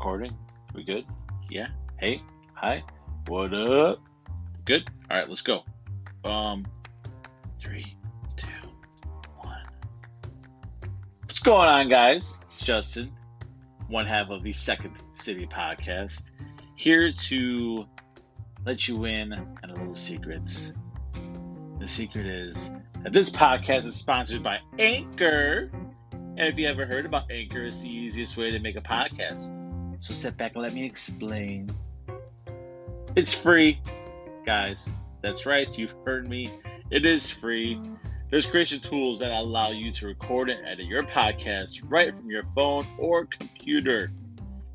recording? We good? Yeah? Hey? Hi? What up? Good? Alright, let's go. 3, 2, 1. What's going on, guys? It's Justin, one half of the Second City Podcast, here to let you in on a little secret. The secret is that this podcast is sponsored by Anchor. And if you ever heard about Anchor, it's the easiest way to make a podcast. So sit back and let me explain. It's free, guys. That's right, you've heard me. It is free. There's creation tools that allow you to record and edit your podcast right from your phone or computer.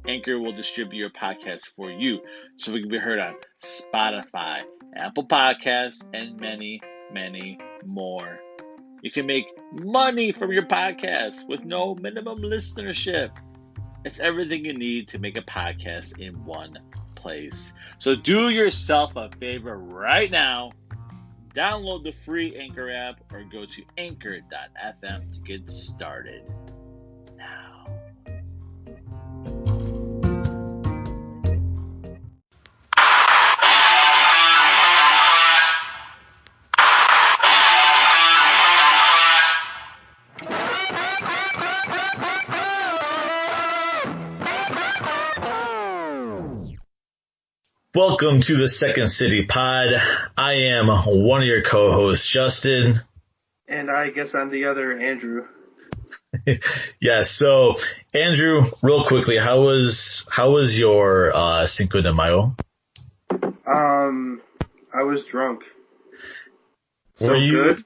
Anchor will distribute your podcast for you, so we can be heard on Spotify, Apple Podcasts, and many, many more. You can make money from your podcast with no minimum listenership. It's everything you need to make a podcast in one place. So do yourself a favor right now. Download the free Anchor app or go to anchor.fm to get started now. Welcome to the Second City Pod. I am one of your co-hosts, Justin. And I guess I'm the other, Andrew. Yes, so Andrew, real quickly, how was your Cinco de Mayo? I was drunk. So Were you good.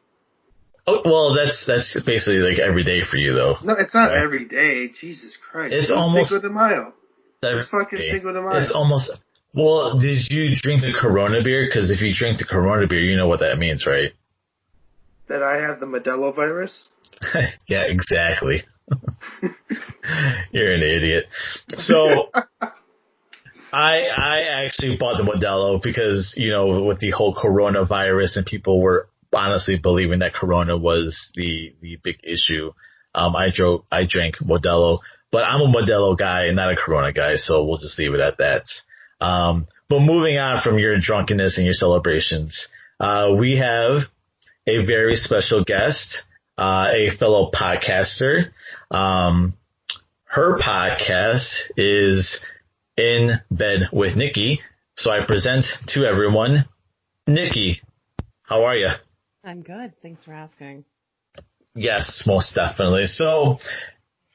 Oh, well, that's basically like every day for you, though. No, it's not Right. every day. Jesus Christ. It's almost Cinco de Mayo. every It's fucking day. Cinco de Mayo. It's almost. Well, did you drink the Corona beer? Because if you drink the Corona beer, you know what that means, right? That I have the Modelo virus? Yeah, exactly. You're an idiot. So I actually bought the Modelo because, you know, with the whole coronavirus and people were honestly believing that Corona was the big issue. I drank Modelo, but I'm a Modelo guy and not a Corona guy, so we'll just leave it at that. But moving on from your drunkenness and your celebrations, we have a very special guest, a fellow podcaster. Her podcast is In Bed with Nikky. So I present to everyone, Nikky. How are you? I'm good. Thanks for asking. Yes, most definitely. So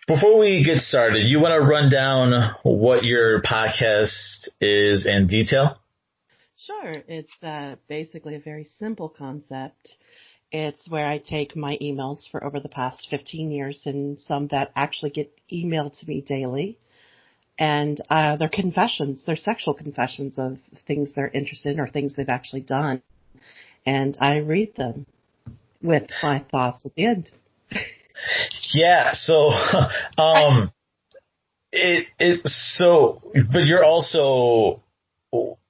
before we get started, you want to run down what your podcast is in detail? Sure. It's basically a very simple concept. It's where I take my emails for over the past 15 years and some that actually get emailed to me daily. And they're confessions. They're sexual confessions of things they're interested in or things they've actually done. And I read them with my thoughts at the end. Yeah, so but you're also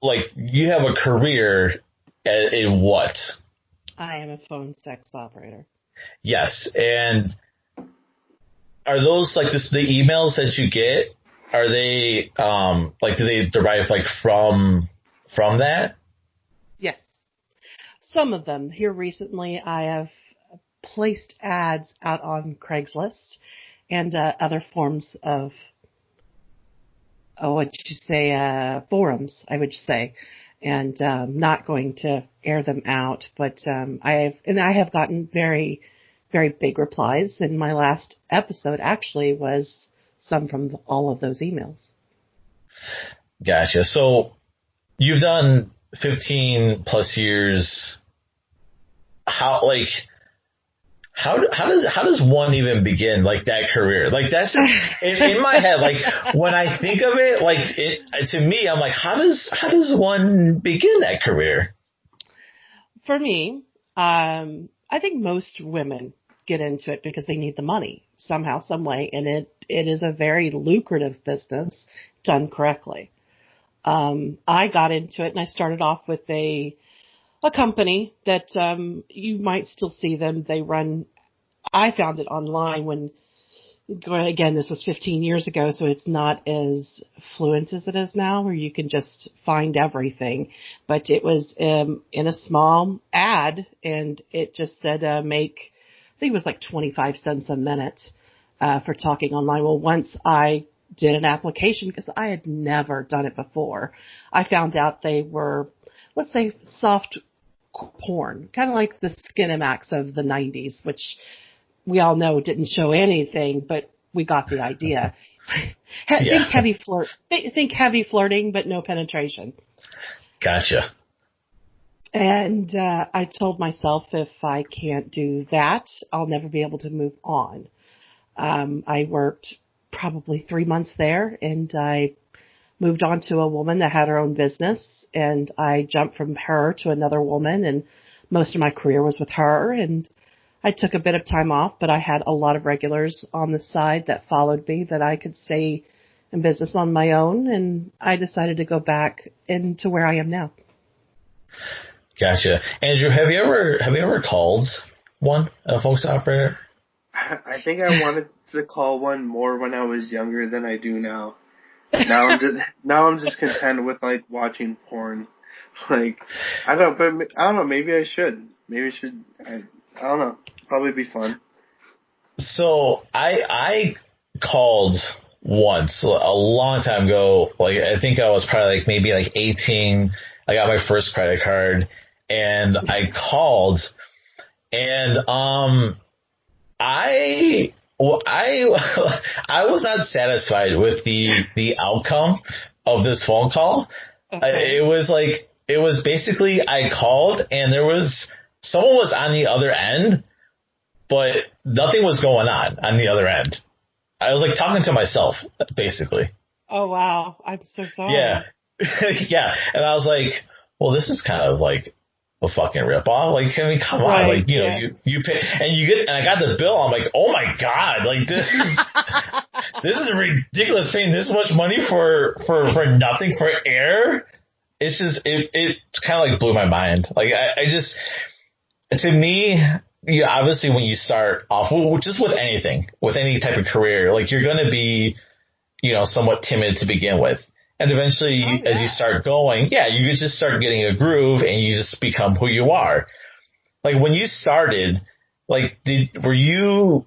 like you have a career in what? I am a phone sex operator. Yes, and are those like the emails that you get? Are they like do they derive like from that? Yes. Some of them. Here recently I have placed ads out on Craigslist and other forms of, forums, I would say. And not going to air them out, but I have gotten very, very big replies. And my last episode actually was some from all of those emails. Gotcha. So you've done 15 plus years. How does one even begin like that career? Like that's just in my head. Like when I think of it, like to me, I'm like, how does one begin that career? For me, I think most women get into it because they need the money somehow, some way, and it is a very lucrative business done correctly. I got into it and I started off with a company that you might still see them. They run, I found it online when again, this was 15 years ago, so it's not as fluent as it is now, where you can just find everything. But it was in a small ad, and it just said make, I think it was like 25 cents a minute for talking online. Well, once I did an application, because I had never done it before, I found out they were, let's say, soft porn, kind of like the Skinemax of the 90s, which we all know didn't show anything, but we got the idea. Think heavy flirting, but no penetration. Gotcha. And I told myself, if I can't do that, I'll never be able to move on. I worked probably 3 months there, and I moved on to a woman that had her own business, and I jumped from her to another woman, and most of my career was with her, and I took a bit of time off, but I had a lot of regulars on the side that followed me that I could stay in business on my own, and I decided to go back into where I am now. Gotcha. Andrew, have you ever called a folks operator? I think I wanted to call one more when I was younger than I do now. Now I'm just content with like watching porn. Like I don't know. Maybe I should. Maybe I should. I don't know. Probably be fun. So I called once a long time ago. Like I think I was probably like maybe like 18. I got my first credit card, and I called, and I was not satisfied with the outcome of this phone call. Okay. It was basically I called and someone was on the other end, but nothing was going on the other end. I was like talking to myself, basically. Oh wow, I'm so sorry. Yeah, yeah, and I was like, well, this is kind of like a fucking ripoff. Like, I mean, come on, like know, you pay and I got the bill. I'm like, oh my god, like this is ridiculous, paying this much money for nothing, for air. It's just it kind of like blew my mind. Like I just, to me, obviously when you start off, just with anything, with any type of career, like you're going to be, somewhat timid to begin with. And eventually, as you start going, you just start getting a groove and you just become who you are. Like when you started, like, were you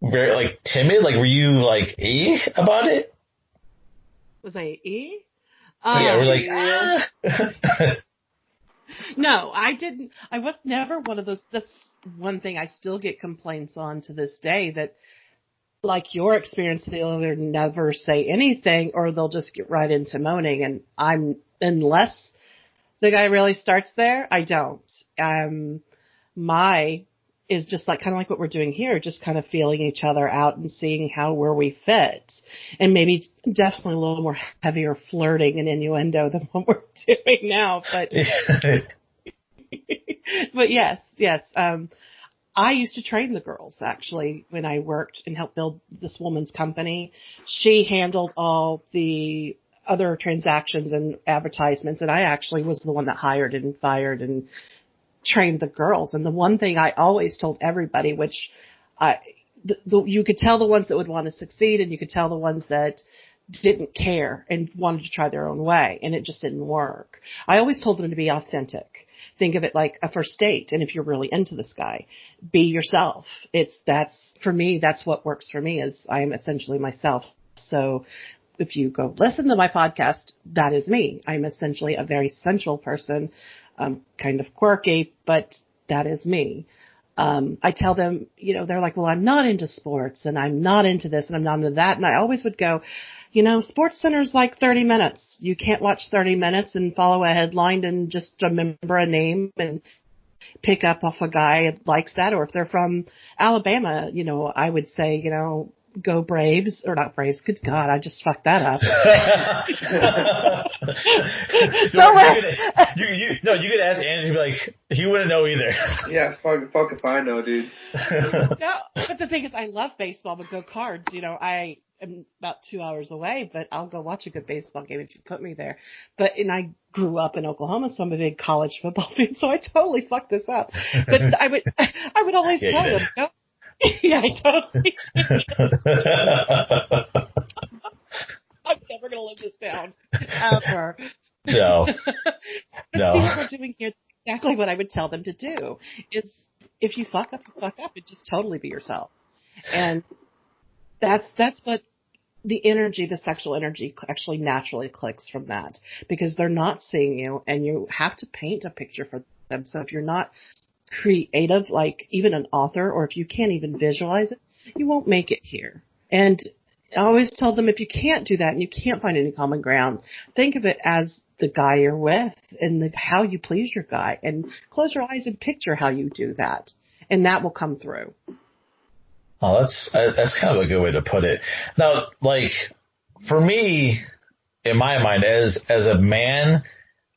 very like timid? Like, were you like about it? Was I we're like, No, I didn't. I was never one of those. That's one thing I still get complaints on to this day, that like your experience, they'll either never say anything or they'll just get right into moaning. And unless the guy really starts there, I don't. My is just like kind of like what we're doing here, just kind of feeling each other out and seeing where we fit, and maybe definitely a little more heavier flirting and innuendo than what we're doing now. But but yes. I used to train the girls actually when I worked and helped build this woman's company. She handled all the other transactions and advertisements, and I actually was the one that hired and fired and trained the girls. And the one thing I always told everybody, which you could tell the ones that would want to succeed, and you could tell the ones that didn't care and wanted to try their own way, and it just didn't work. I always told them to be authentic. Think of it like a first date. And if you're really into this guy, be yourself. For me, that's what works for me, is I am essentially myself. So if you go listen to my podcast, that is me. I'm essentially a very sensual person, kind of quirky, but that is me. I tell them, they're like, well, I'm not into sports and I'm not into this and I'm not into that. And I always would go, Sports Center's like 30 minutes. You can't watch 30 minutes and follow a headline and just remember a name and pick up off a guy that likes that. Or if they're from Alabama, I would say, go Braves, or not Braves. Good God, I just fucked that up. You could ask Andrew, be like, he wouldn't know either. Yeah, fuck if I know, dude. No, but the thing is, I love baseball, but go Cards. I am about 2 hours away, but I'll go watch a good baseball game if you put me there. And I grew up in Oklahoma, so I'm a big college football fan, so I totally fucked this up. But I would always tell them, Yeah, I totally. I'm never gonna live this down ever. No. But see what we're doing here. Exactly what I would tell them to do is, if you fuck up, you fuck up, and just totally be yourself. And that's what the energy, the sexual energy, actually naturally clicks from that, because they're not seeing you, and you have to paint a picture for them. So if you're not creative, like even an author, or if you can't even visualize it, you won't make it here. And I always tell them, if you can't do that and you can't find any common ground, think of it as the guy you're with and how you please your guy, and close your eyes and picture how you do that, and that will come through. Oh, that's kind of a good way to put it. Now, like, for me, in my mind, as a man,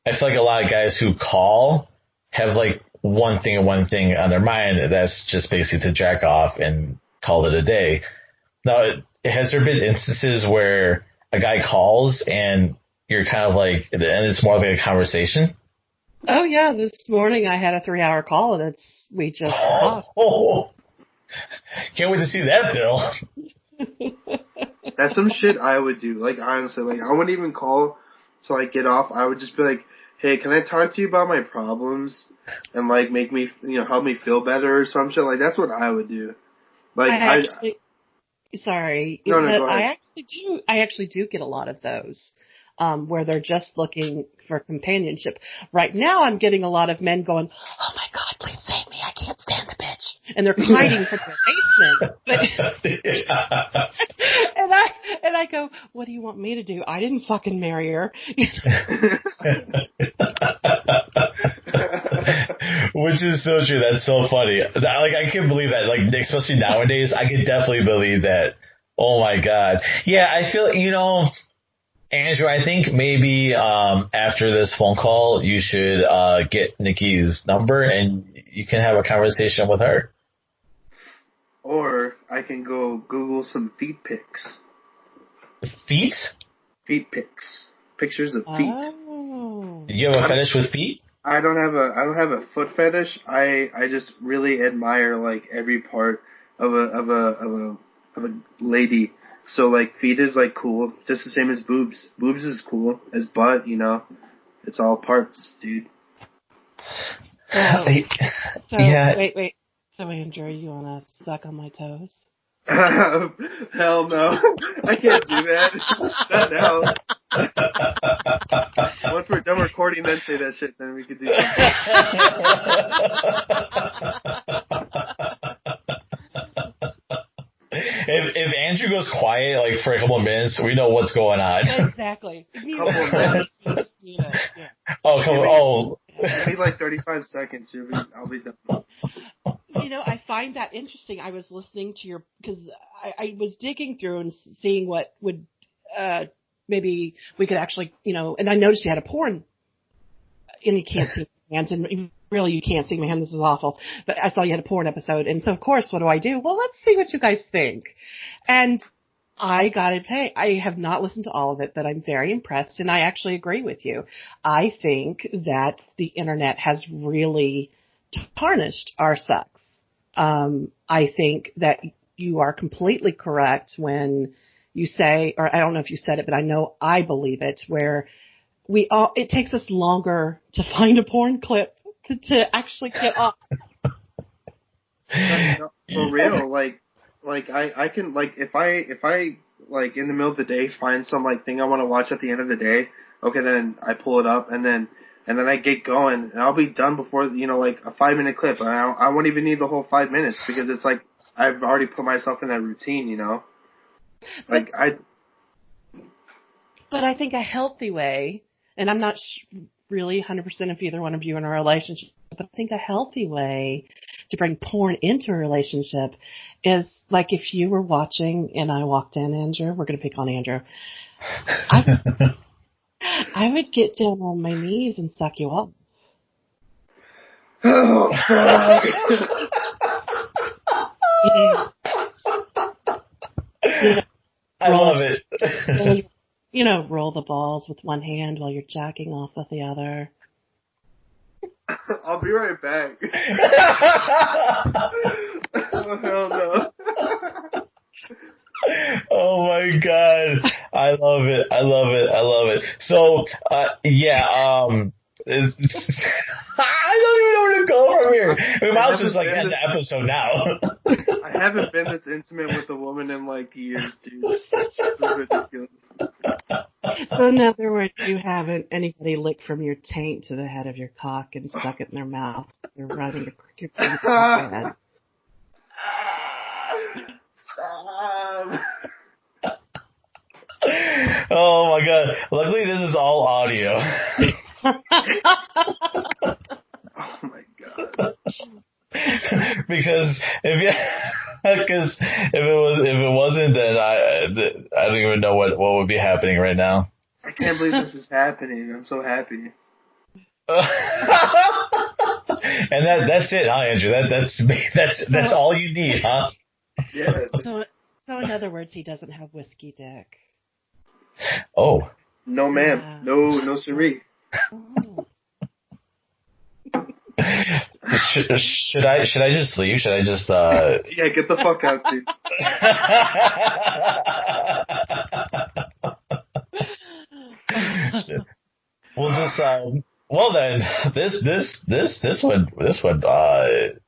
I feel like a lot of guys who call have like one thing on their mind. That's just basically to jack off and call it a day. Now, has there been instances where a guy calls and you're kind of like, and it's more like a conversation? Oh yeah, this morning I had a 3-hour call, and we just talked. Oh, can't wait to see that, Bill. That's some shit I would do. Like, honestly, like, I wouldn't even call to, like, get off. I would just be like, hey, can I talk to you about my problems? And, like, make me, help me feel better or some shit. Like, that's what I would do. Like, sorry. No, go ahead. I actually do get a lot of those, where they're just looking for companionship. Right now I'm getting a lot of men going, oh my God, please save me. I can't stand the bitch. And they're hiding from their basement. But, and I go, what do you want me to do? I didn't fucking marry her. Which is so true. That's so funny. Like, I can't believe that. Like, especially nowadays, I can definitely believe that. Oh my God. Yeah, I feel, Andrew, I think maybe after this phone call, you should get Nikki's number and you can have a conversation with her. Or I can go Google some feet pics. Feet? Feet pics. Pictures of feet. Oh. You have a fetish with feet? I don't have a foot fetish. I just really admire, like, every part of a lady. So, like, feet is, like, cool, just the same as boobs. Boobs is cool as butt, It's all parts, dude. Yeah. Wait. So, Andrew, you want to suck on my toes? Hell no. I can't do that. Not now. Once we're done recording, then say that shit, then we could do that. If Andrew goes quiet, like, for a couple of minutes, we know what's going on. Exactly. Couple of minutes. Yeah. Oh, Give me like 35 seconds. I'll be done. I find that interesting. I was listening to because I was digging through and seeing what would, maybe we could actually, and I noticed you had a porn, and you can't see my hands, and really you can't see my hands, this is awful, but I saw you had a porn episode, and so of course, what do? Well, let's see what you guys think. And I gotta say, I have not listened to all of it, but I'm very impressed, and I actually agree with you. I think that the internet has really tarnished our sex. I think that you are completely correct when you say, or I don't know if you said it, but I know I believe it, where it takes us longer to find a porn clip to actually get off. For real, like I can, like, if I like in the middle of the day find some, like, thing I want to watch at the end of the day, okay, then I pull it up and then I get going, and I'll be done before, like, a 5-minute clip, and I won't even need the whole 5 minutes, because it's like I've already put myself in that routine, Like, But I think a healthy way, and I'm not really 100% if either one of you in a relationship, but I think a healthy way to bring porn into a relationship is, like, if you were watching and I walked in, Andrew, we're going to pick on Andrew, I would get down on my knees and suck you up. oh, fuck. I love it. Roll the balls with one hand while you're jacking off with the other. I'll be right back. Oh, hell no. I love it. I love it. I love it. So, I don't even know where to go from here. We might as well just like end the episode now. I haven't been this intimate with a woman in like years, dude. It's ridiculous. So in other words, you haven't anybody lick from your taint to the head of your cock and stuck it in their mouth. They're running a cricket through your head. Oh my god. Luckily this is all audio. Oh my god. Because if it wasn't, then I don't even know what would be happening right now. I can't believe this is happening. I'm so happy. And that's it, huh, Andrew? That's all you need, huh? Yeah. So in other words, he doesn't have whiskey dick. Oh. No, ma'am. Yeah. No, siree. Oh. Should I just leave? Should I just Yeah, get the fuck out, dude. We'll just well then this went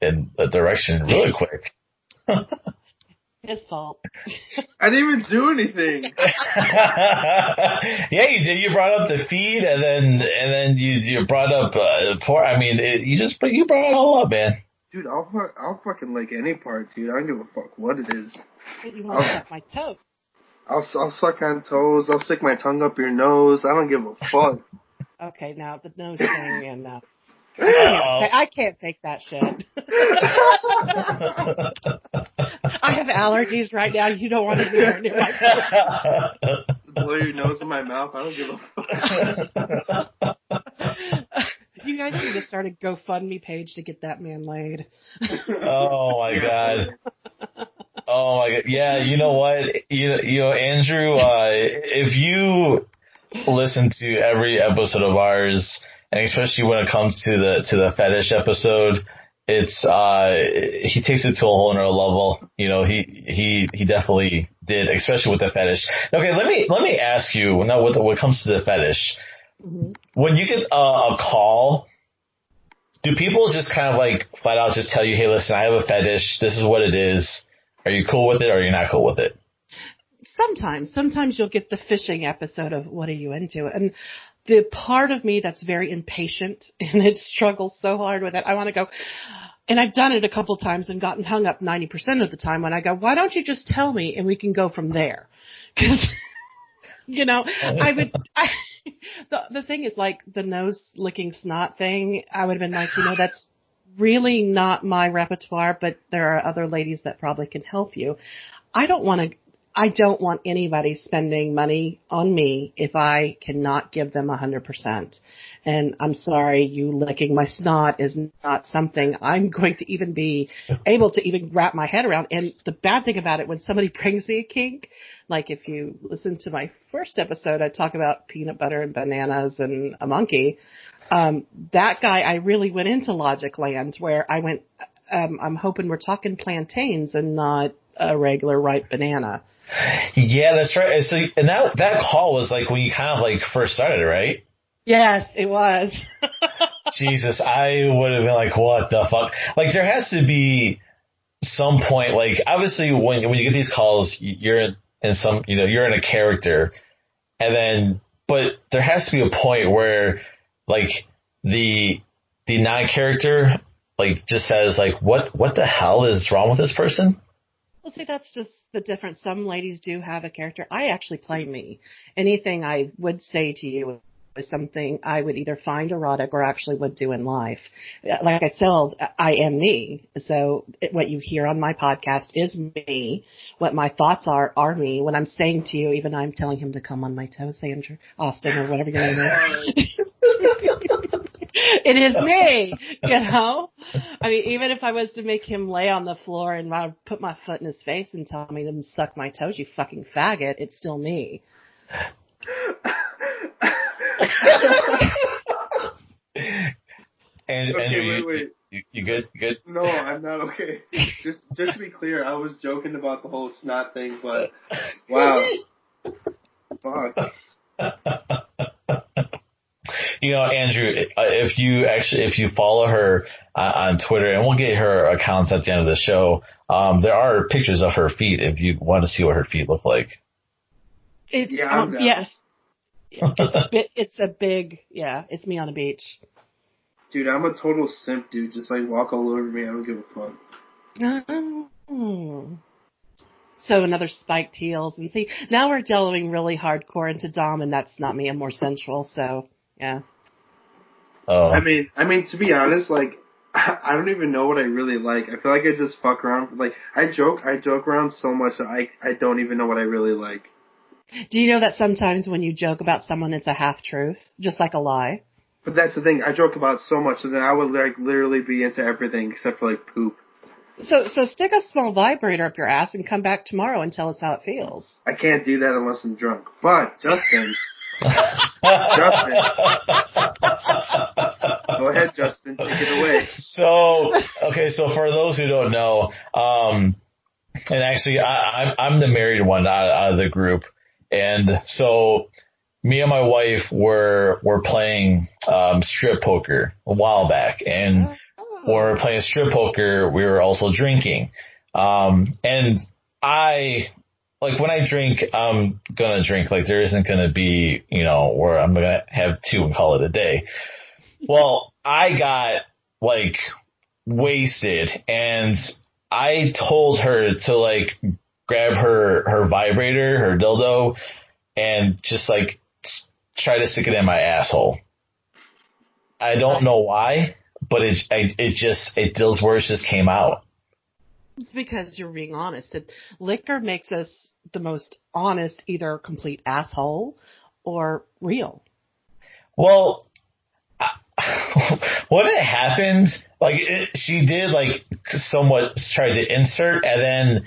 in a direction really quick. His fault. I didn't even do anything. Yeah, you did. You brought up the feed, and then you brought up poor. I mean, you brought it all up, man. Dude, I'll fucking like any part, dude. I don't give a fuck what it is. You want to suck my toes? I'll suck on toes. I'll stick my tongue up your nose. I don't give a fuck. Okay, now the nose thing and I can't fake that shit. I have allergies right now. You don't want to be near my face. Blow your nose in my mouth. I don't give a fuck. You guys need to start a GoFundMe page to get that man laid. Oh my god. Oh my god. Yeah, you know what? You know, Andrew, if you listen to every episode of ours, and especially when it comes to the fetish episode, it's he takes it to a whole nother level. You know, he definitely did, especially with the fetish. Okay, let me ask you now when it comes to the fetish. Mm-hmm. When you get a call, do people just kind of like flat out just tell you, hey, listen, I have a fetish. This is what it is. Are you cool with it or are you not cool with it? Sometimes you'll get the fishing episode of what are you into? And the part of me that's very impatient and it struggles so hard with it, I want to go, and I've done it a couple times and gotten hung up 90% of the time when I go, why don't you just tell me and we can go from there? Because, you know, the thing is like the nose licking snot thing, I would have been like, you know, that's really not my repertoire, but there are other ladies that probably can help you. I don't want anybody spending money on me if I cannot give them 100%. And I'm sorry, you licking my snot is not something I'm going to even be able to even wrap my head around. And the bad thing about it, when somebody brings me a kink, like if you listen to my first episode, I talk about peanut butter and bananas and a monkey. That guy, I really went into logic land where I went, I'm hoping we're talking plantains and not a regular ripe banana. Yeah, that's right. So, and that call was like when you kind of like first started, right? Yes, it was. Jesus, I would have been like, what the fuck? Like, there has to be some point, like, obviously when you get these calls, you're in some, you know, you're in a character, and then, but there has to be a point where, like, the non-character, like, just says, like, what the hell is wrong with this person? Well, see, that's just the difference. Some ladies do have a character. I actually play me. Anything I would say to you is something I would either find erotic or actually would do in life. Like I said, I am me. So what you hear on my podcast is me. What my thoughts are me. When I'm saying to you, even I'm telling him to come on my toes, Andrew, Austin, or whatever your name is. It is me, you know? I mean, even if I was to make him lay on the floor and I put my foot in his face and tell me to suck my toes, you fucking faggot, it's still me. And okay, wait. You good? You good? No, I'm not okay. Just to be clear, I was joking about the whole snot thing, but wow. Fuck. Andrew, if you follow her on Twitter, and we'll get her accounts at the end of the show, there are pictures of her feet if you want to see what her feet look like. It's it's me on a beach. Dude, I'm a total simp, dude. Just like walk all over me. I don't give a fuck. So another spiked heels, and see, now we're delving really hardcore into Dom, and that's not me. I'm more sensual, so yeah. Oh. I mean, to be honest, like, I don't even know what I really like. I feel like I just fuck around. Like, I joke around so much that I don't even know what I really like. Do you know that sometimes when you joke about someone, it's a half-truth, just like a lie? But that's the thing. I joke about so much, and then I would like literally be into everything except for like poop. So stick a small vibrator up your ass and come back tomorrow and tell us how it feels. I can't do that unless I'm drunk. But Justin, go ahead, Justin, take it away. So for those who don't know, and actually I'm the married one out of the group, and so me and my wife were playing strip poker a while back, and when we were playing strip poker, we were also drinking. And when I drink, I'm gonna drink. Like, there isn't gonna be, where I'm gonna have two and call it a day. Well, I got like wasted, and I told her to like grab her vibrator, her dildo, and just like try to stick it in my asshole. I don't know why, but those words just came out. It's because you're being honest. Liquor makes us the most honest, either complete asshole or real. Well, when it happened, she did like somewhat try to insert, and then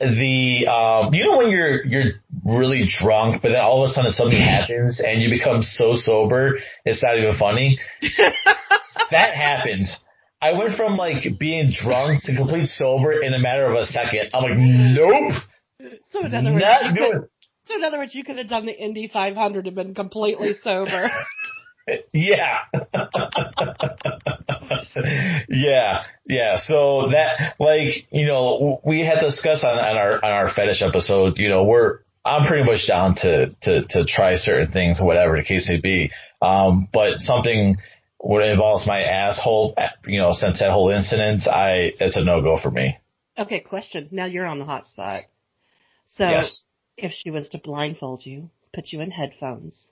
when you're really drunk, but then all of a sudden something happens and you become so sober, it's not even funny. That happened. I went from like being drunk to complete sober in a matter of a second. I'm like, nope. So in other words, you could have done the Indy 500 and been completely sober. Yeah. Yeah. So that, we had discussed on our fetish episode, I'm pretty much down to try certain things, whatever the case may be. But something what involves my asshole, since that whole incident, it's a no-go for me. Okay, question. Now you're on the hot spot. So yes. If she was to blindfold you, put you in headphones,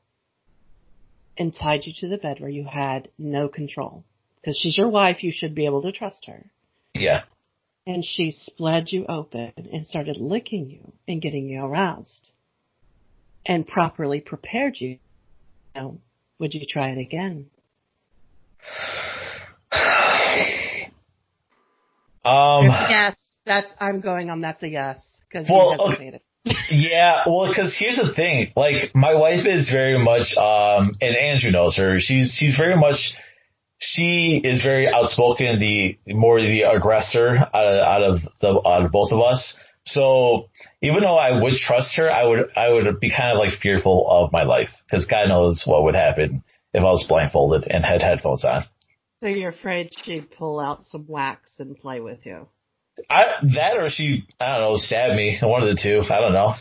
and tied you to the bed where you had no control, because she's your wife, you should be able to trust her. Yeah. And she splayed you open and started licking you and getting you aroused and properly prepared you. Would you try it again? Yes, I'm going on. That's a yes, because you hesitated. Okay. Yeah, well, because here's the thing. Like, my wife is very much, and Andrew knows her. She is very outspoken, the aggressor out of both of us. So even though I would trust her, I would be kind of like fearful of my life, because God knows what would happen if I was blindfolded and had headphones on. So you're afraid she'd pull out some wax and play with you? That or she, I don't know, stab me. One of the two. I don't know.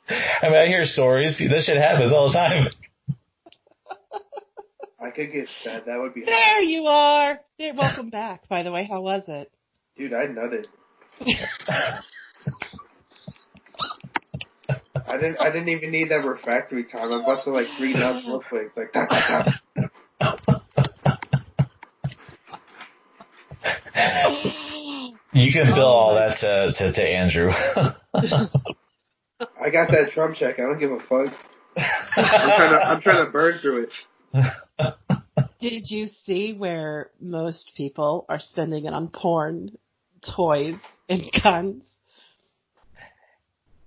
I mean, I hear stories. This shit happens all the time. I could get stabbed. That would be. There you are. Welcome back, by the way. How was it? Dude, I nutted. I didn't even need that refractory time. I busted like 3 nuts real quick. Like that. You can bill all that to Andrew. I got that Trump check. I don't give a fuck. I'm trying to burn through it. Did you see where most people are spending it on porn, toys, and guns?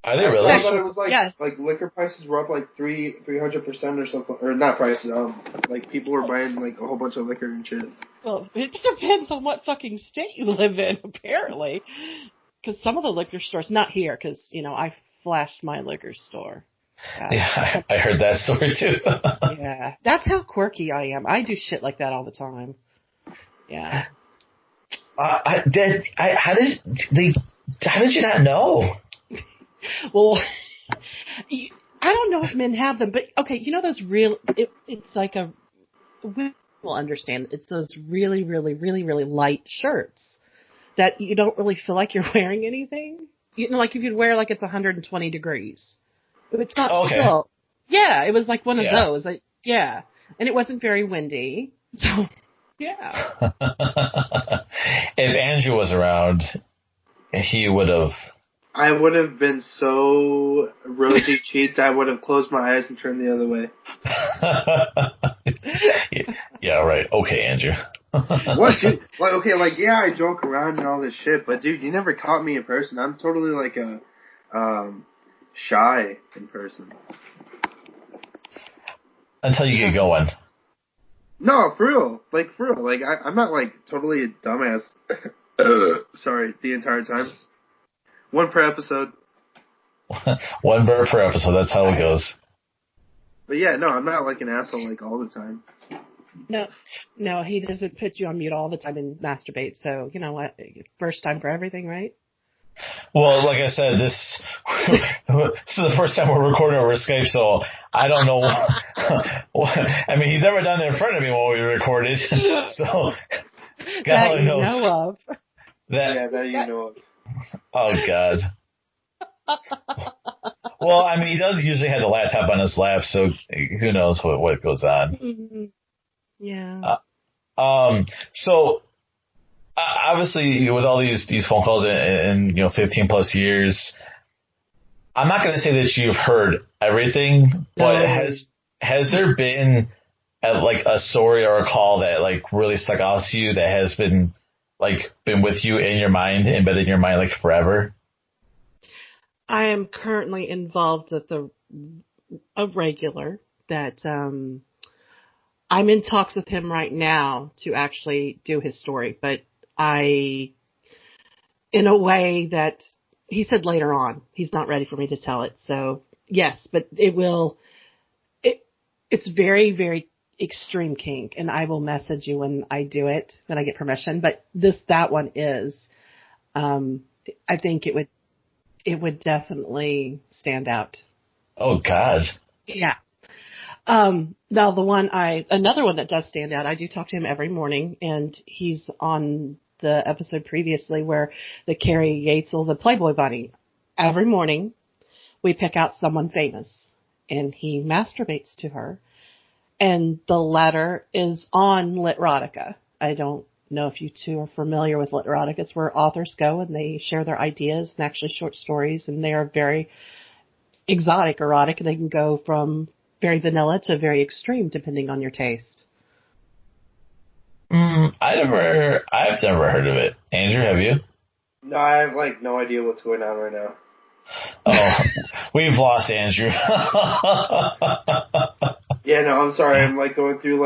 Are they really? I thought it was like liquor prices were up like 300% or something, or not prices. Like people were buying like a whole bunch of liquor and shit. Well, it depends on what fucking state you live in, apparently. Because some of the liquor stores, not here, because, I flashed my liquor store. Yeah, I heard that story too. Yeah, that's how quirky I am. I do shit like that all the time. Yeah. How did you not know? Well, I don't know if men have them, but okay, those it's like women will understand. It's those really, really, really, really light shirts that you don't really feel like you're wearing anything. Like if you'd wear like it's 120 degrees. It's not still. Yeah, it was like one of those. And it wasn't very windy. So, yeah. If Andrew was around, he would have. I would have been so rosy cheeked. I would have closed my eyes and turned the other way. Yeah, right. Okay, Andrew. What, dude? I joke around and all this shit, but dude, you never caught me in person. I'm totally like shy in person. Until you get going. No, for real. I'm not like totally a dumbass. Sorry, the entire time. One per episode. One bird per episode. That's how it goes. But yeah, no, I'm not like an asshole like all the time. No, he doesn't put you on mute all the time and masturbate. So you know what? First time for everything, right? Well, like I said, this is the first time we're recording over Skype, so I don't know. I mean, he's never done it in front of me when we recorded, so God only knows. Know of. That you know of. Oh God. Well, I mean, he does usually have the laptop on his lap, so who knows what goes on. Mm-hmm. Yeah. So. Obviously, with all these phone calls and 15 plus years, I'm not going to say that you've heard everything, but has there been like a story or a call that like really stuck out to you that has been with you in your mind, embedded in your mind like forever? I am currently involved with a regular that I'm in talks with him right now to actually do his story, but in a way that he said later on, he's not ready for me to tell it. So yes, but it's very, very extreme kink, and I will message you when I do it, when I get permission. But that one is, I think it would definitely stand out. Oh God. Yeah. Now another one that does stand out, I do talk to him every morning, and he's on the episode previously where the Carrie Yatesel, the Playboy Bunny, every morning we pick out someone famous and he masturbates to her. And the letter is on Literotica. I don't know if you two are familiar with Literotica. It's where authors go and they share their ideas and actually short stories, and they are very exotic, erotic, and they can go from very vanilla to very extreme depending on your taste. I've never heard of it. Andrew, have you? No, I have no idea what's going on right now. Oh, we've lost Andrew. Yeah, no, I'm sorry. I'm going through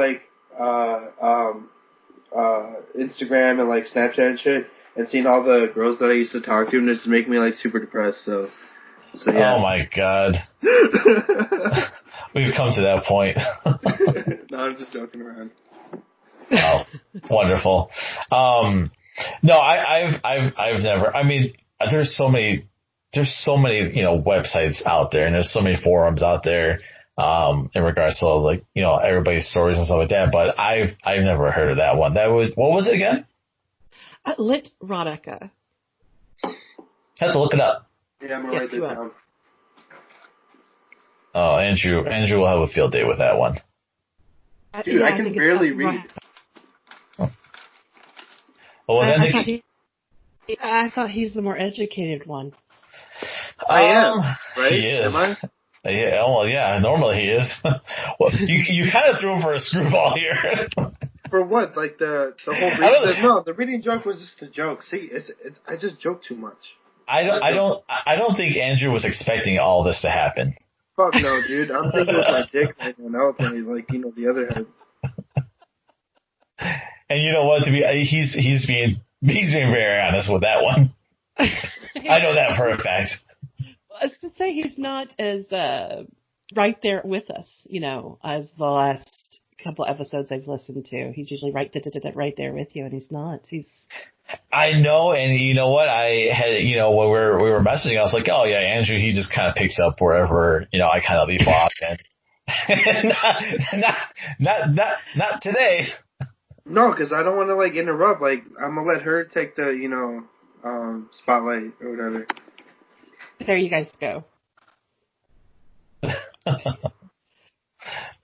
Instagram and Snapchat and shit, and seeing all the girls that I used to talk to, and it's making me super depressed. So yeah. Oh my God. We've come to that point. No, I'm just joking around. Oh, wonderful. No, I've never. I mean, there's so many websites out there, and there's so many forums out there in regards to everybody's stories and stuff like that. But I've never heard of that one. What was it again? Literotica. Have to look it up. Yeah, I'm gonna write that down. Oh, Andrew will have a field day with that one. Dude, I can barely read. What was that, Nikky? I thought he's the more educated one. I am, right? He is. Am I? Yeah, well, yeah, normally he is. Well, you kind of threw him for a screwball here. For what? The whole the reading joke was just a joke. See, it's I just joke too much. I don't think Andrew was expecting all this to happen. Fuck no, dude. I'm thinking with my dick right now, the other head. And you know what? He's being very honest with that one. I know that for a fact. It's to say he's not as right there with us, as the last couple episodes I've listened to. He's usually right there with you, and he's not. I know, and you know what? I had, when we were messaging, I was like, oh yeah, Andrew, he just kind of picks up wherever, I kind of leave off, and not today. No, because I don't want to interrupt. I'm gonna let her take the spotlight or whatever. There you guys go.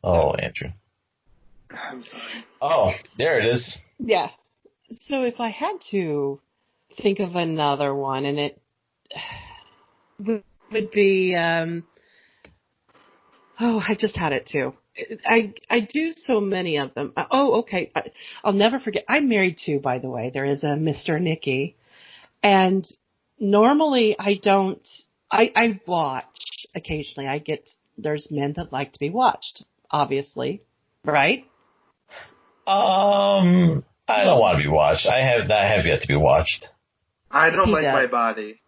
Oh, Andrew. I'm sorry. Oh, there it is. Yeah. So if I had to think of another one, and it would be, I just had it too. I do so many of them. Okay. I'll never forget. I'm married to, by the way. There is a Mr. Nikky. And normally I don't, I watch occasionally. There's men that like to be watched, obviously. Right? I don't want to be watched. I have yet to be watched. I don't like my body.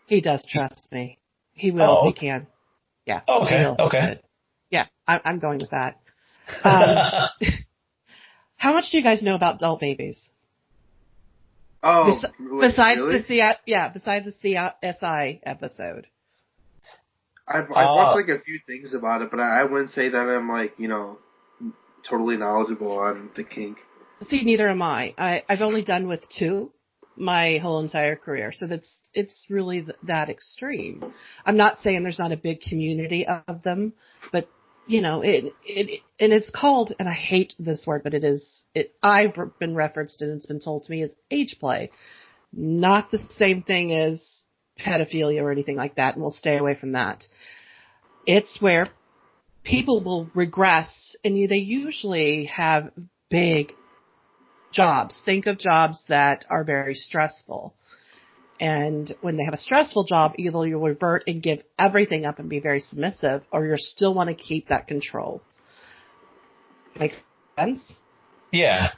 He does trust me. He will if he can. Yeah. Okay. Okay. Yeah, I'm going with that. How much do you guys know about adult babies? Oh, besides really? Besides the CSI episode. I've watched a few things about it, but I wouldn't say that I'm totally knowledgeable on the kink. See, neither am I. I've only done with 2 my whole entire career, so it's really that extreme. I'm not saying there's not a big community of them, but and it's called, and I hate this word, but I've been referenced and it's been told to me as age play, not the same thing as pedophilia or anything like that, and we'll stay away from that. It's where people will regress, and they usually have big jobs. Think of jobs that are very stressful. And when they have a stressful job, either you'll revert and give everything up and be very submissive, or you still want to keep that control. Make sense? Yeah.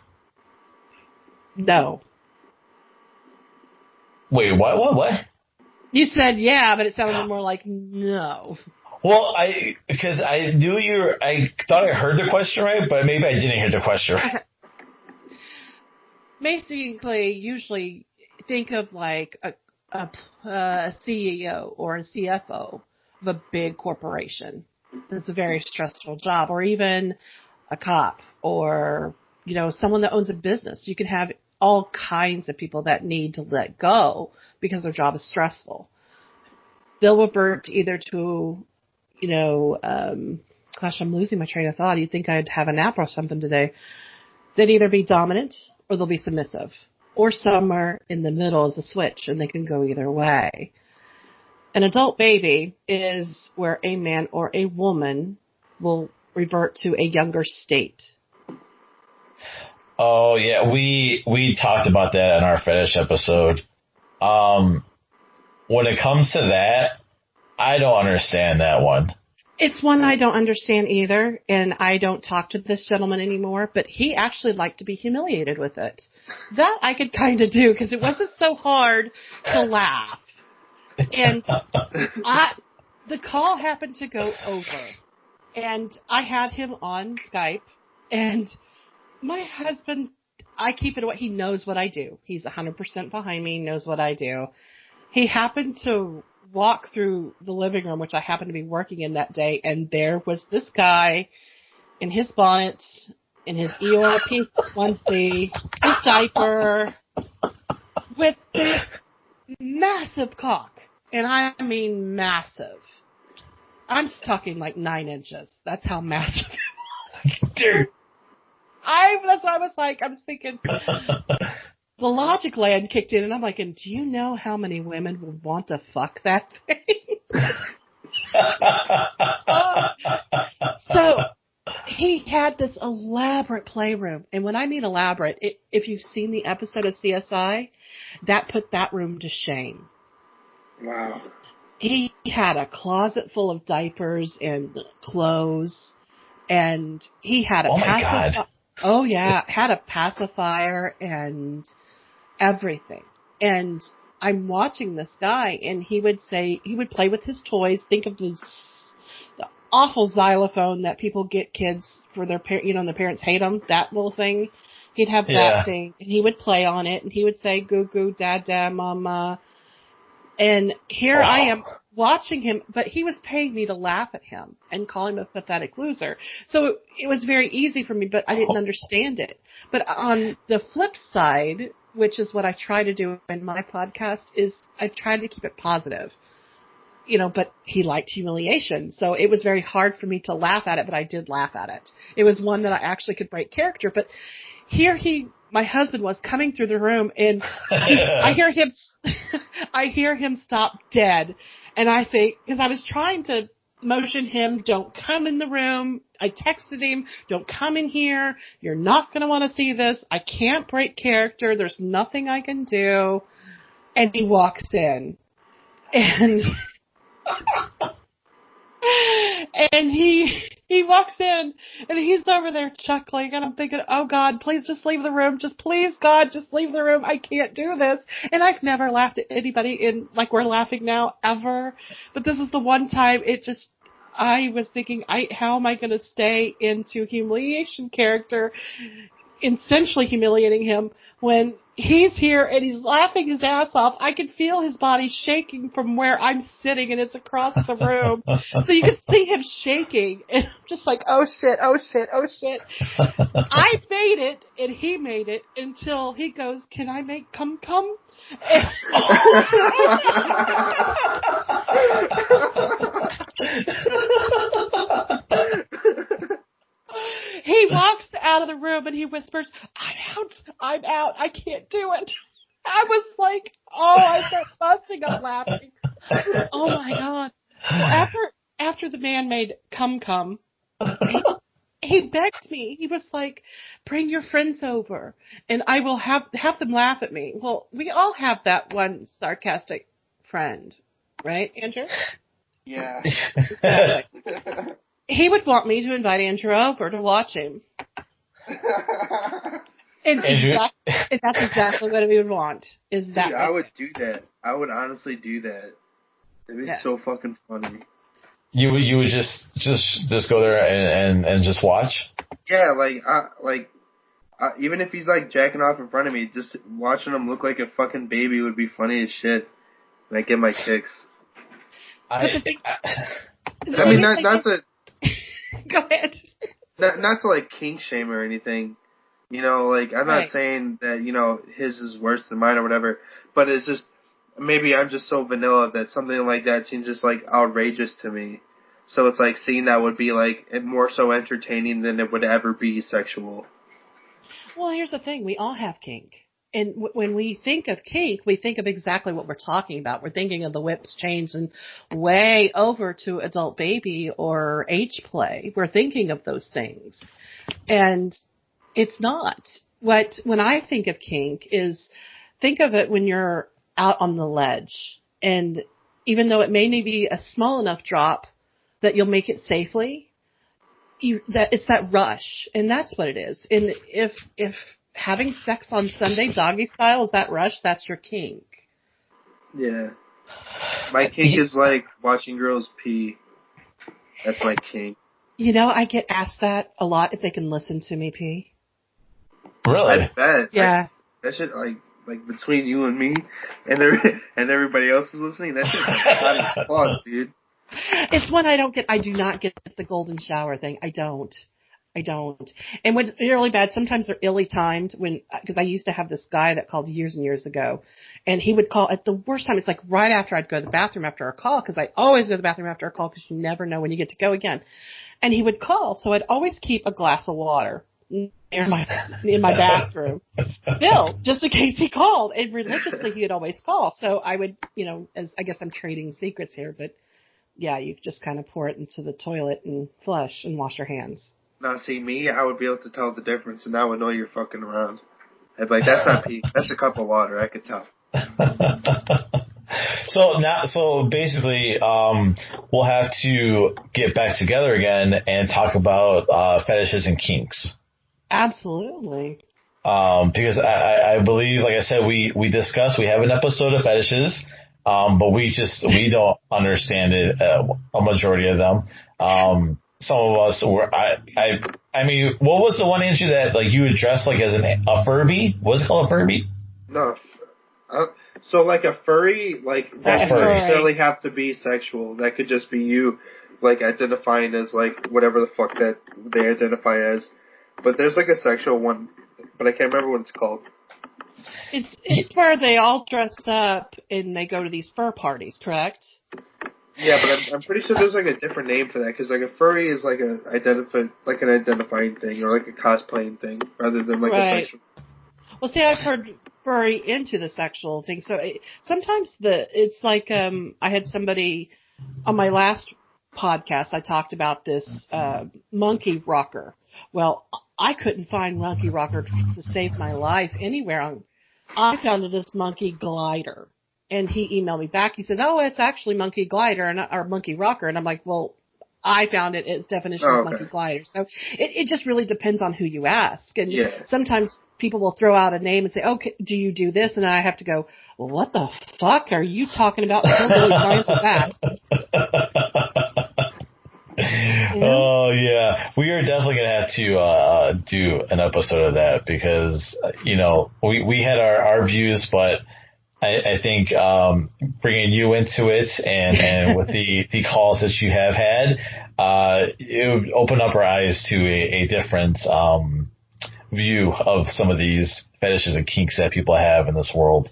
No. Wait, what? You said yeah, but it sounded more like no. Well, because I knew I thought I heard the question right, but maybe I didn't hear the question right. Basically, usually think of a CEO or a CFO of a big corporation. That's a very stressful job, or even a cop, or someone that owns a business. You can have all kinds of people that need to let go because their job is stressful. They'll revert either to gosh, I'm losing my train of thought. You'd think I'd have a nap or something today. They'd either be dominant or they'll be submissive, or somewhere in the middle is a switch, and they can go either way. An adult baby is where a man or a woman will revert to a younger state. Oh yeah, we talked about that in our fetish episode. When it comes to that, I don't understand that one. It's one I don't understand either, and I don't talk to this gentleman anymore, but he actually liked to be humiliated with it. That I could kind of do, because it wasn't so hard to laugh. And the call happened to go over, and I had him on Skype, and my husband, I keep it away. He knows what I do. He's 100% behind me, knows what I do. He happened to walk through the living room, which I happened to be working in that day, and there was this guy in his bonnet, in his EORP onesie, his diaper, with this massive cock. And I mean massive. I'm just talking 9 inches. That's how massive. Dude. That's what I was like. I was thinking... The logic land kicked in, and I'm like, and do you know how many women would want to fuck that thing? So he had this elaborate playroom. And when I mean elaborate, if you've seen the episode of CSI, that put that room to shame. Wow. He had a closet full of diapers and clothes, and he had a pacifier. Oh, yeah. Had a pacifier and everything. And I'm watching this guy, and he would play with his toys. Think of the awful xylophone that people get kids for their the parents hate them, that little thing. He'd have that thing, and he would play on it, and he would say, goo goo, dada, mama. And here I am watching him, but he was paying me to laugh at him and call him a pathetic loser. So it was very easy for me, but I didn't understand it. But on the flip side, which is what I try to do in my podcast, is I try to keep it positive. But he liked humiliation. So it was very hard for me to laugh at it, but I did laugh at it. It was one that I actually could break character. But here my husband was coming through the room, and I hear him stop dead. And I think, because I was trying to motion him, don't come in the room. I texted him, don't come in here. You're not going to want to see this. I can't break character. There's nothing I can do. And he walks in. And and he walks in, and he's over there chuckling, and I'm thinking, oh God, please just leave the room. Just please, God, just leave the room. I can't do this. And I've never laughed at anybody like we're laughing now, ever. But this is the one time I was thinking, how am I going to stay into humiliation character, essentially humiliating him when he's here and he's laughing his ass off. I can feel his body shaking from where I'm sitting, and it's across the room. So you can see him shaking, and I'm just like, oh shit, oh shit, oh shit. I made it, and he made it, until he goes, can I make cum? He walks out of the room and he whispers, I'm out, I can't do it. I was like, I started busting up laughing. Oh my God. Well, after the man made cum, he begged me. He was like, bring your friends over and I will have them laugh at me. Well, we all have that one sarcastic friend, right, Andrew? Yeah. Exactly. He would want me to invite Andrew over to watch him. And that's exactly what we would want. Dude, I would do that. I would honestly do that. It'd be so fucking funny. You would just go there and just watch? Yeah, even if he's like jacking off in front of me, just watching him look like a fucking baby would be funny as shit. And I get my kicks. I mean, not to. Go ahead. Not to like kink shame or anything, I'm not saying that, his is worse than mine or whatever, but it's just, maybe I'm just so vanilla that something like that seems just like outrageous to me. So it's like seeing that would be like more so entertaining than it would ever be sexual. Well, here's the thing. We all have kink. And when we think of kink, we think of exactly what we're talking about. We're thinking of the whips changed and way over to adult baby or age play. We're thinking of those things. And it's not. When I think of kink is, think of it when you're out on the ledge. And even though it may be a small enough drop that you'll make it safely, it's that rush. And that's what it is. And if having sex on Sunday, doggy style, is that rush? That's your kink. Yeah. My kink is like watching girls pee. That's my kink. I get asked that a lot, if they can listen to me pee. Really? I bet. Yeah. That shit, like between you and me and everybody else is listening, that shit's hot as fuck, dude. It's one I don't get. I do not get the golden shower thing. I don't. And when it's really bad, sometimes they're illy timed because I used to have this guy that called years and years ago, and he would call at the worst time. It's like right after I'd go to the bathroom after a call, because I always go to the bathroom after a call because you never know when you get to go again. And he would call, so I'd always keep a glass of water in my bathroom, still, just in case he called. And religiously, he would always call. So I would, as I guess I'm trading secrets here, but yeah, you just kind of pour it into the toilet and flush and wash your hands. Now, see me, I would be able to tell the difference, and I would know you're fucking around. I'd be like, that's not pee. That's a cup of water. I could tell. So basically, we'll have to get back together again and talk about fetishes and kinks. Absolutely. Because I believe, like I said, we discussed, we have an episode of fetishes, but we don't understand it, a majority of them. Some of us were, I mean, what was the one, Andrew, that like you addressed like as a Furby? What's it called, a Furby? No. So like a furry, like that doesn't necessarily have to be sexual. That could just be you, like identifying as like whatever the fuck that they identify as. But there's like a sexual one, but I can't remember what it's called. It's where they all dress up and they go to these fur parties, correct? Yeah, but I'm pretty sure there's like a different name for that, because like a furry is like an identifying thing, or like a cosplaying thing, rather than like a sexual. Well, see, I've heard furry into the sexual thing. So sometimes it's like I had somebody on my last podcast. I talked about this monkey rocker. Well, I couldn't find monkey rocker to save my life anywhere. I found this monkey glider, and he emailed me back. He said, "Oh, it's actually monkey glider or monkey rocker," and I'm like, "Well, I found it. Its definition is monkey glider." So it just really depends on who you ask, and sometimes people will throw out a name and say, "Okay, do you do this?" And I have to go, "Well, what the fuck are you talking about? Hillbilly science is that?" Oh yeah, we are definitely gonna have to do an episode of that, because we had our views, but I think bringing you into it and with the calls that you have had, it would open up our eyes to a different view of some of these fetishes and kinks that people have in this world.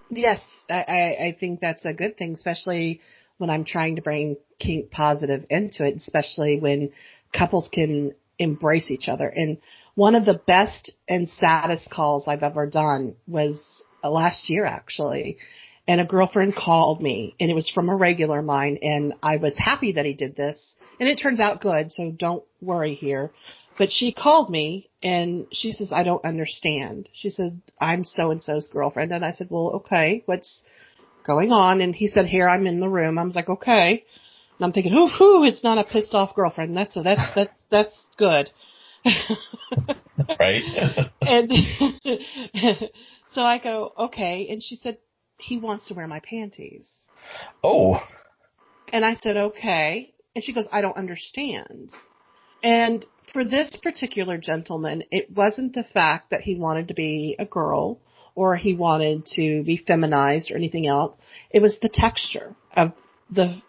Yes, I think that's a good thing, especially when I'm trying to bring kink positive into it, especially when couples can embrace each other. And one of the best and saddest calls I've ever done was last year, actually. And a girlfriend called me, and it was from a regular of mine, and I was happy that he did this. And it turns out good, so don't worry here. But she called me, and she says, "I don't understand." She said, "I'm so-and-so's girlfriend." And I said, "Well, okay, what's going on?" And he said, "Here, I'm in the room." I was like, "Okay." And I'm thinking, "Ooh, it's not a pissed off girlfriend. That's good." Right. And so I go, "Okay." And she said, "He wants to wear my panties." Oh. And I said, "Okay." And she goes, "I don't understand." And for this particular gentleman, it wasn't the fact that he wanted to be a girl or he wanted to be feminized or anything else. It was the texture of the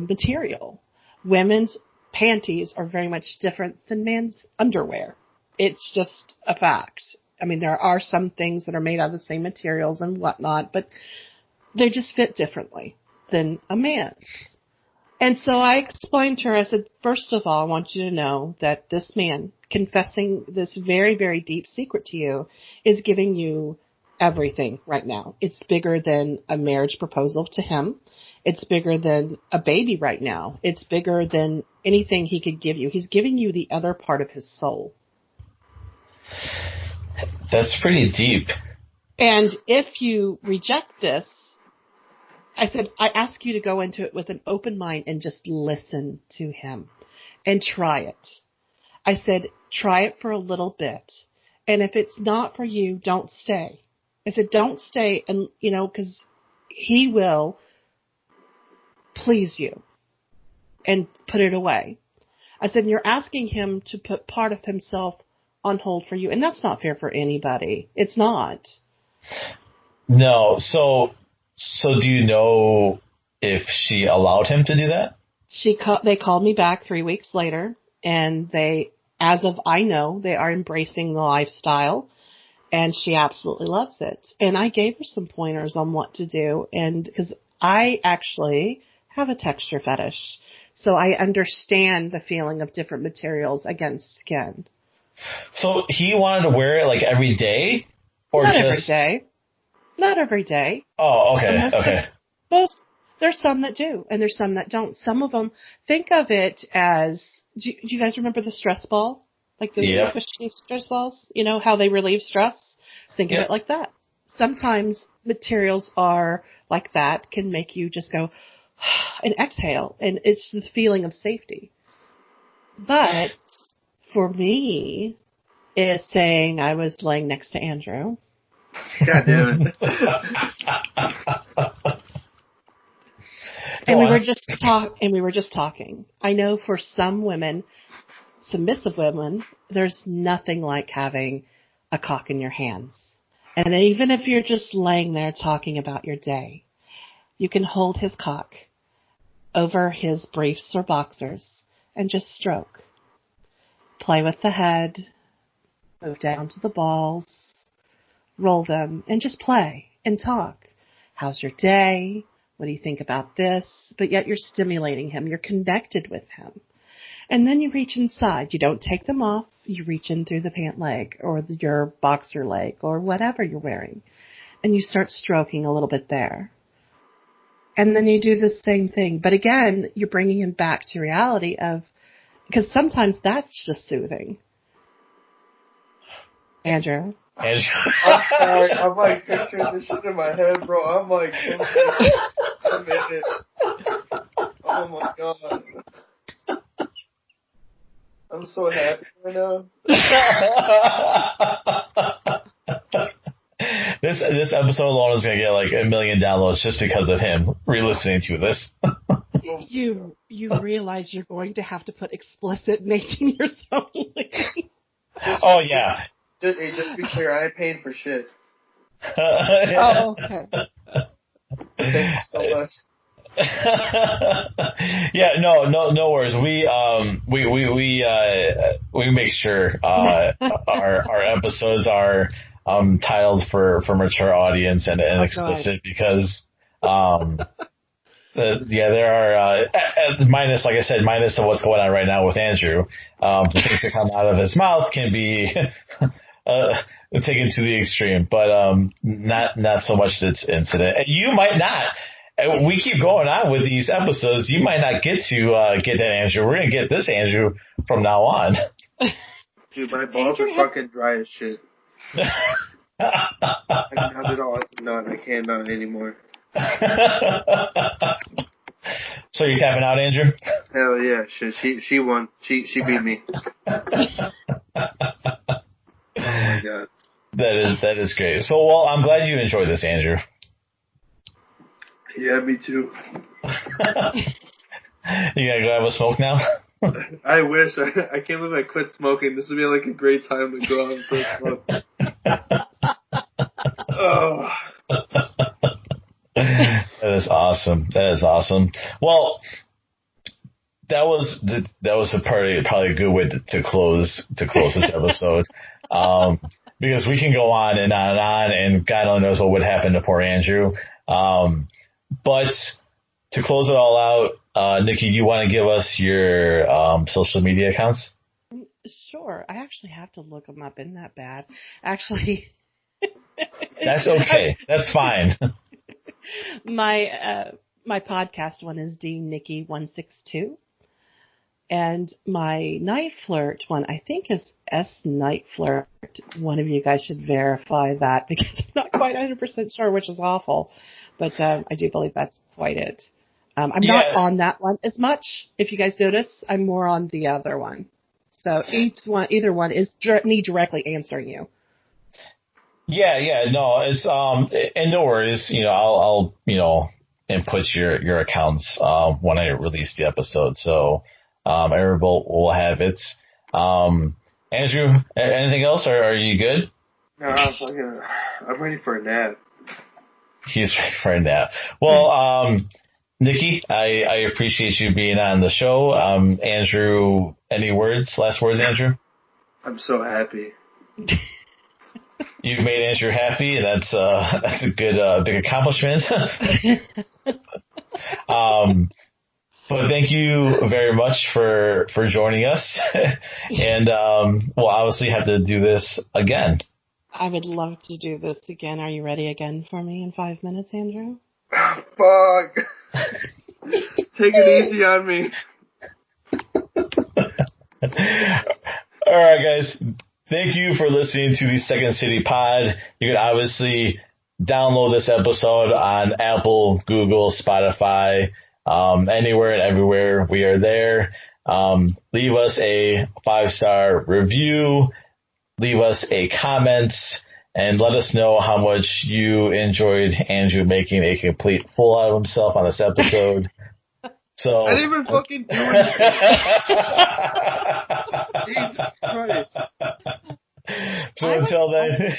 material. Women's panties are very much different than men's underwear. It's just a fact. I mean, there are some things that are made out of the same materials and whatnot, but they just fit differently than a man's. And so I explained to her, I said, "First of all, I want you to know that this man confessing this very, very deep secret to you is giving you everything right now. It's bigger than a marriage proposal to him. It's bigger than a baby right now. It's bigger than anything he could give you. He's giving you the other part of his soul." That's pretty deep. And if you reject this, I said, I ask you to go into it with an open mind and just listen to him and try it. I said, try it for a little bit. And if it's not for you, don't stay. I said, don't stay, and because he will please you and put it away. I said, you're asking him to put part of himself on hold for you, and that's not fair for anybody. It's not. No. So do you know if she allowed him to do that? They called me back 3 weeks later, and as of I know, they are embracing the lifestyle, and she absolutely loves it. And I gave her some pointers on what to do, and because I actually have a texture fetish, so I understand the feeling of different materials against skin. So he wanted to wear it like every day? Or Not just every day. Not every day. Oh, okay. There's some that do, and there's some that don't. Some of them, think of it as, do you guys remember the stress ball? Like the squishy stress balls? You know, how they relieve stress? Think of it like that. Sometimes materials are like that, can make you just go and exhale, and it's the feeling of safety. But for me, is saying I was laying next to Andrew. God damn it. And we were just talking. I know for some women, submissive women, there's nothing like having a cock in your hands. And even if you're just laying there talking about your day, you can hold his cock over his briefs or boxers and just stroke. Play with the head, move down to the balls, roll them, and just play and talk. How's your day? What do you think about this? But yet you're stimulating him. You're connected with him. And then you reach inside. You don't take them off. You reach in through the pant leg or your boxer leg or whatever you're wearing. And you start stroking a little bit there. And then you do the same thing. But again, you're bringing him back to reality of, because sometimes that's just soothing. Andrew? I'm sorry. I'm like picturing this shit in my head, bro. I'm like, I'm in it. Oh my god. I'm so happy right now. This episode alone is gonna get like 1 million downloads just because of him re-listening to this. You realize you're going to have to put explicit 18 years only. Oh yeah. Just be clear, I ain't paying for shit. Oh, okay. Thank you so much. Yeah, no worries. We make sure our episodes are titled for mature audience and explicit because there are minus, like I said, minus of what's going on right now with Andrew. The things that come out of his mouth can be taken to the extreme, but not so much this incident. And you might not. We keep going on with these episodes. You might not get to get that Andrew. We're gonna get this Andrew from now on. Dude, my balls are fucking dry as shit. I nubbed it all. I can't nut anymore. So you're tapping out, Andrew? Hell yeah, she won. She beat me. Oh my god. That is great. So well, I'm glad you enjoyed this, Andrew. Yeah, me too. You gotta go have a smoke now? I wish. I can't believe I quit smoking. This would be like a great time to go out and quit smoke. Oh. That is awesome. Well, that was probably a good way to close this episode. Because we can go on and on and on, and God only knows what would happen to poor Andrew. But to close it all out, Nikki, you want to give us your social media accounts? Sure. I actually have to look them up. Isn't that bad? Actually. That's okay. That's fine. My podcast one is DNikky162. And my Night Flirt one, I think is S Night Flirt. One of you guys should verify that because I'm not quite 100% sure, which is awful. But I do believe that's quite it. I'm not on that one as much. If you guys notice, I'm more on the other one. So either one is me directly answering you. Yeah, no, it's and no worries. I'll input your accounts when I release the episode. So everybody will have it. Andrew, anything else, or are you good? No, I'm ready for a nap. He's ready for a nap. Well, Nikki, I appreciate you being on the show. Andrew, any last words, Andrew? I'm so happy. You've made Andrew happy, and that's a good big accomplishment. But thank you very much for joining us, and we'll obviously have to do this again. I would love to do this again. Are you ready again for me in 5 minutes, Andrew? Fuck. Take it easy on me. All right, guys. Thank you for listening to the Second City Pod. You can obviously download this episode on Apple, Google, Spotify, anywhere and everywhere. We are there. Leave us a 5-star review. leave us a comment and let us know how much you enjoyed Andrew making a complete fool out of himself on this episode. So I didn't even fucking do anything. Jesus Christ. So until then.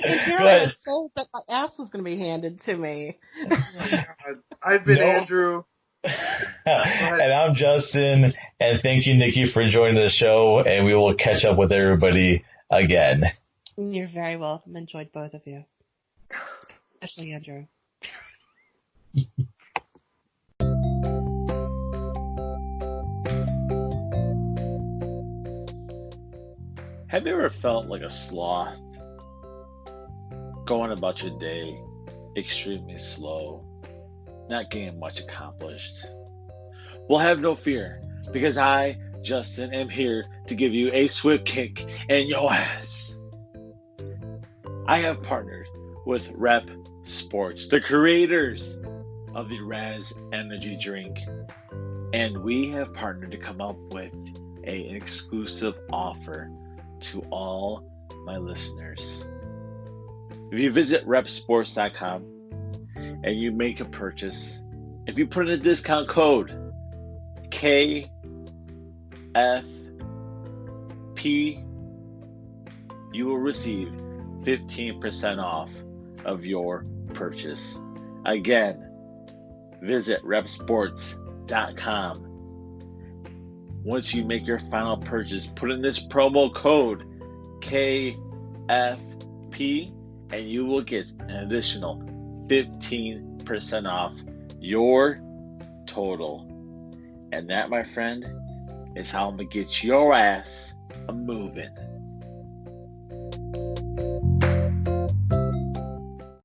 Apparently I was told that my ass was going to be handed to me. Oh my God. I've been Andrew. And I'm Justin. And thank you, Nikki, for joining the show. And we will catch up with everybody again. You're very welcome. Enjoyed both of you. Especially Andrew. Have you ever felt like a sloth? Going about your day extremely slow, not getting much accomplished? Well, have no fear, because I, Justin, am here to give you a swift kick in your ass. I have partnered with Rep Sports, the creators of the Raz Energy Drink, and we have partnered to come up with an exclusive offer to all my listeners. If you visit repsports.com and you make a purchase, if you put in a discount code KFP, you will receive 15% off of your purchase. Again, visit repsports.com. Once you make your final purchase, put in this promo code KFP and you will get an additional 15% off your total. And that, my friend, is how I'm going to get your ass a moving.